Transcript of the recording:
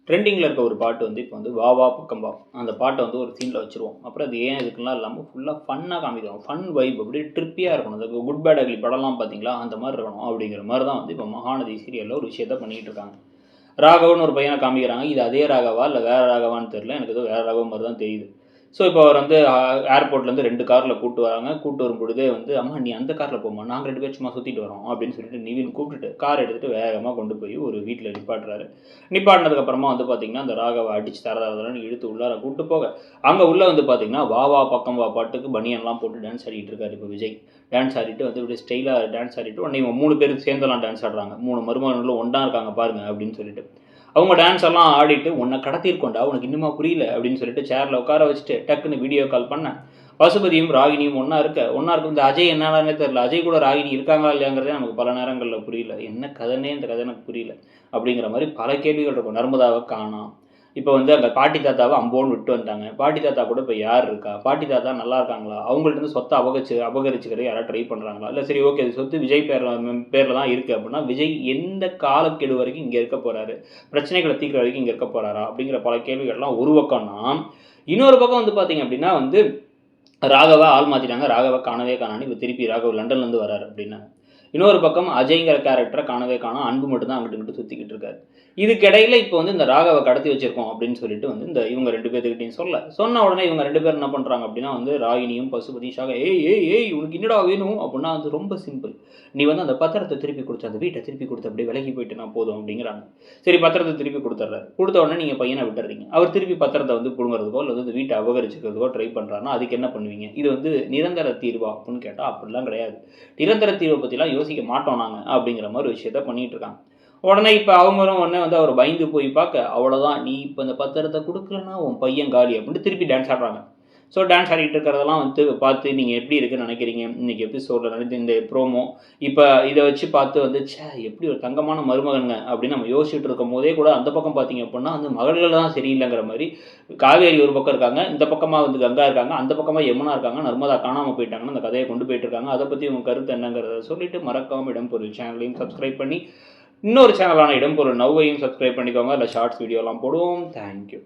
ட்ரெண்டிங்கில் இருக்க ஒரு பாட்டு வந்து இப்போ வந்து வா வா பக்கம் வா அந்த பாட்டை வந்து ஒரு சீனில் வச்சுருவோம். அப்புறம் அது ஏன் இதுக்கெல்லாம் இல்லாமல் ஃபுல்லாக ஃபன்னாக காமிக்கிறோம். ஃபன் வைப் அப்படியே ட்ரிப்பியாக இருக்கணும். அந்த குட் பேட் அக்லி படம்லாம் பார்த்தீங்களா அந்த மாதிரி இருக்கணும். அப்படிங்கிற மாதிரி தான் வந்து இப்போ மகாநதி சீரியலில் ஒரு விஷயத்த பண்ணிக்கிட்டு இருக்காங்க. ராகவன் ஒரு பையனை காமிக்கிறாங்க. இது அதே ராகவா இல்லை வேறு ராகவான்னு தெரியல. எனக்கு ஏதோ வேறு ராகவ மாதிரி தான் தெரியுது. ஸோ இப்போ அவர் வந்து ஏர்போர்ட்லேருந்து 2 காரில் கூப்பிட்டு வராங்க. கூப்பிட்டு வரும் பொழுதே வந்து அம்மா நீ அந்த காரில் போமா, நாங்கள் 2 பேர் சும்மா சுற்றிட்டு வரோம் அப்படின்னு சொல்லிட்டு நிவின் கூப்பிட்டுட்டு கார் எடுத்துகிட்டு வேகமாக கொண்டு போய் ஒரு வீட்டில் நிப்பாட்டுறாரு. நிப்பாட்டினதுக்கப்புறமா வந்து பார்த்தீங்கன்னா அந்த ராகவை அடித்து தரதான்னு இழுத்து உள்ளார கூப்பிட்டு போக அங்கே உள்ளே வந்து பார்த்தீங்கன்னா வா வா பக்கம் வா பாட்டுக்கு பனியன்லாம் போட்டு டான்ஸ் ஆடிட்டு இருக்காரு இப்போ விஜய். டான்ஸ் ஆடிட்டு வந்து இப்படி ஸ்டைலாக டான்ஸ் ஆடிட்டு உடனே இவங்க 3 பேருக்கு சேர்ந்தெல்லாம் டான்ஸ் ஆடுறாங்க. 3 மருமகன்களும் ஒன்றா இருக்காங்க பாருங்க அப்படின்னு சொல்லிட்டு அவங்க டான்ஸ் எல்லாம் ஆடிட்டு உன்னை கடத்திருக்கோண்டா உனக்கு இன்னுமா புரியல அப்படின்னு சொல்லிட்டு சேரில் உட்கார வச்சுட்டு டக்குன்னு வீடியோ கால் பண்ணேன். பசுபதியும் ராகினியும் ஒன்றா இருக்கும். இந்த அஜய் என்னன்னே தெரியல. அஜய் கூட ராகினி இருக்காங்களா இல்லையாங்கிறதே நமக்கு பல நேரங்களில் புரியல. என்ன கதைன்னே இந்த கதை எனக்கு புரியல அப்படிங்கிற மாதிரி பல கேள்விகள் இருக்கும். நர்மதாவை காணோம். இப்போ வந்து அங்கே பாட்டி தாத்தாவை அம்போன்னு விட்டு வந்துட்டாங்க. பாட்டி தாத்தா கூட இப்போ யார் இருக்கா? பாட்டி தாத்தா நல்லா இருக்காங்களா? அவங்கள்ட்ட சொத்தை அபகரிச்சுக்கிறது யாராவது ட்ரை பண்ணுறாங்களா? இல்லை சரி ஓகே அது சொத்து விஜய் பேரில் தான் இருக்குது அப்படின்னா விஜய் எந்த காலக்கெடு வரைக்கும் இங்கே இருக்க போகிறாரு? பிரச்சனைகளை தீர்க்கிற வரைக்கும் இங்கே இருக்க போகிறாரா? அப்படிங்கிற பல கேள்விகள்லாம் ஒரு பக்கம்னா, இன்னொரு பக்கம் வந்து பார்த்தீங்க அப்படின்னா வந்து ராகவா ஆள் மாற்றிட்டாங்க. ராகவா காணவே காணான்னு இப்போ திருப்பி ராகவ் லண்டன்லேருந்து வராரு அப்படின்னா, இன்னொரு பக்கம் அஜய்ங்கிற கேரக்டரை காணவே காணோம். அன்பு மட்டும் தான் அங்கிட்டு இங்கிட்டு சுற்றிக்கிட்டு இருக்காரு. இதுக்கிடையில் இப்போ வந்து இந்த ராகவை கடத்தி வச்சிருக்கோம் அப்படின்னு சொல்லிட்டு வந்து இந்த இவங்க 2 பேர்த்துக்கிட்டையும் சொன்ன உடனே இவங்க 2 பேர் என்ன பண்ணுறாங்க அப்படின்னா வந்து ராகினியும் பசுபதிஷாக ஏய் உனக்கு என்னடா வேணும் அப்படின்னா வந்து ரொம்ப சிம்பிள். நீ வந்து அந்த பத்திரத்தை திருப்பி கொடுத்து அந்த வீட்டை திருப்பி கொடுத்து அப்படியே விலகி போயிட்டு நான் போதும் அப்படிங்கிறாங்க. சரி பத்திரத்தை திருப்பி கொடுத்துட்றாரு. கொடுத்த உடனே நீங்கள் பையனை விட்டுறீங்க. அவர் திருப்பி பத்திரத்தை வந்து பிடுங்கிறதுக்கோ இல்லை வந்து வீட்டை அபகரிச்சுக்கிறதுக்கோ ட்ரை பண்ணுறாருன்னா அதுக்கு என்ன பண்ணுவீங்க? இது வந்து நிரந்தர தீர்வா அப்படின்னு கேட்டால் அப்படிலாம் கிடையாது. நிரந்தர தீர்வை பற்றிலாம் யோசிக்க மாட்டோம் நாங்கள் அப்படிங்கிற மாதிரி விஷயத்த பண்ணிகிட்டு இருக்காங்க. உடனே இப்போ அவங்களும் உடனே வந்து அவர் பயந்து போய் பார்க்க அவ்வளோதான் நீ இப்போ இந்த பத்திரத்தை கொடுக்கலன்னா உன் பையன் காலி அப்படின்ட்டு திருப்பி டான்ஸ் ஆடுறாங்க. ஸோ டான்ஸ் ஆடிட்டு இருக்கிறதெல்லாம் வந்து பார்த்து நீங்கள் எப்படி இருக்குன்னு நினைக்கிறீங்க? இன்றைக்கி எபிசோடில் நினைத்து இந்த ப்ரோமோ இப்போ இதை வச்சு பார்த்து வந்து எப்படி ஒரு தங்கமான மருமகனுங்க அப்படின்னு நம்ம யோசிச்சுட்டு இருக்கும் போதே கூட அந்த பக்கம் பார்த்தீங்க அப்படின்னா வந்து மகள்கள் தான் சரியில்லைங்கிற மாதிரி காவேரி ஒரு பக்கம் இருக்காங்க, இந்த பக்கமாக வந்து கங்கா இருக்காங்க, அந்த பக்கமாக யமுனா இருக்காங்க, நர்மதா காணாமல் போயிட்டாங்கன்னு அந்த கதையை கொண்டு போயிட்டு இருக்காங்க. அதை பற்றி உங்கள் கருத்து என்னங்கிறத சொல்லிட்டு மறக்காமல் இடம்பொருள் சேனலையும் சப்ஸ்கிரைப் பண்ணி இன்னொரு சேனலான இடம்பொருள் நவ்வையும் சப்ஸ்கிரைப் பண்ணிக்கோங்க. அதில் ஷார்ட்ஸ் வீடியோலாம் போடுவோம். தேங்க்யூ.